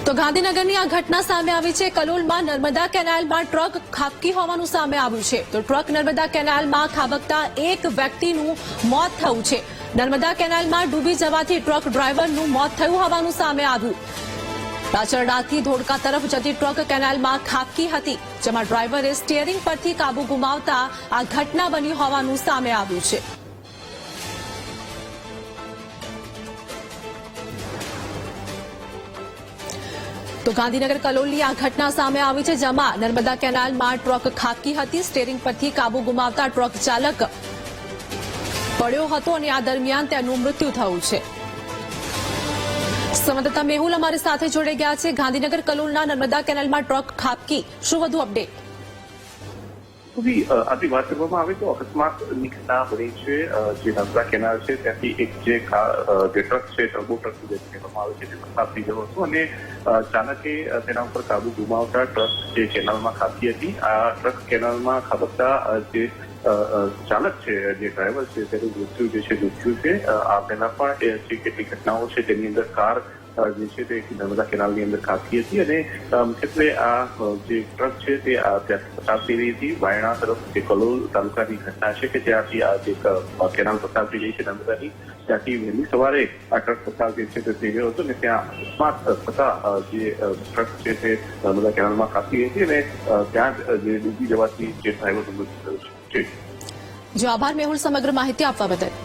તો ગાંધીનગરની આ ઘટના સામે આવી છે। કલોલમાં નર્મદા કેનાલમાં ટ્રક ખાબકી હોવાનું સામે આવ્યું છે। તો ટ્રક નર્મદા કેનાલમાં ખાબકતા એક વ્યક્તિનું મોત થયું છે। નર્મદા કેનાલમાં ડૂબી જવાથી ટ્રક ડ્રાઈવરનું મોત થયું હોવાનું સામે આવ્યું। પાછળથી ધોળકા તરફ જતી ટ્રક કેનાલમાં ખાબકી હતી, જેમાં ડ્રાઈવરે સ્ટીયરિંગ પરથી કાબુ ગુમાવતા આ ઘટના બની હોવાનું સામે આવ્યું છે। તો ગાંધીનગર કલોલની આ ઘટના સામે આવી છે, જેમાં નર્મદા કેનાલમાં ટ્રક ખાબકી હતી, સ્ટીયરિંગ પરથી કાબુ ગુમાવતા ટ્રક ચાલક પડ્યો હતો અને આ દરમિયાન તેનું મૃત્યુ થયું છે। સંવાદદાતા મેહુલ અમારી સાથે જોડાઈ ગયા છે। ગાંધીનગર કલોલના નર્મદા કેનાલમાં ટ્રક ખાબકી, શું વધુ અપડેટ? આથી વાત કરવામાં આવે તો અકસ્માતની ઘટના બની છે। જે નર્મદા કેનાલ છે ત્યાંથી એક જે ટ્રક છે, ટર્બો ટ્રક કહેવામાં આવે છે, તે પસાર થઈ ગયો હતો અને ચાલકે તેના ઉપર કાબુ ગુમાવતા ટ્રક જે કેનાલમાં ખાબકી હતી। આ ટ્રક કેનાલમાં ખાબકતા જે ચાલક છે, જે ડ્રાઈવર છે, તેનું મૃત્યુ જે છે નીપજ્યું છે। આ પહેલા પણ જે કેટલીક ઘટનાઓ છે તેની અંદર કાર જે છે તે નર્મદા કેનાલની અંદર ખાબકી હતી અને મુખ્યત્વે આ જે ટ્રક છે તે ત્યાંથી પસાર થઈ રહી હતી। વાયણા તરફ જે કલોલ તાલુકાની ઘટના છે કે જ્યાંથી આ જે કેનાલ પસાર થઈ રહી છે નર્મદાની, ત્યાંથી વહેલી સવારે આ ટ્રક પસાર જે છે તે થઈ ગયો હતો અને ત્યાં અકસ્માત થતા જે ટ્રક છે તે નર્મદા કેનાલમાં ખાબકી હતી અને ત્યાં જે ડૂબી જવાથી જે ડ્રાઈવરનું મૃત્યુ થયું છે। જો આભાર મેહુલ સમગ્ર માહિતી આપવા બદલ।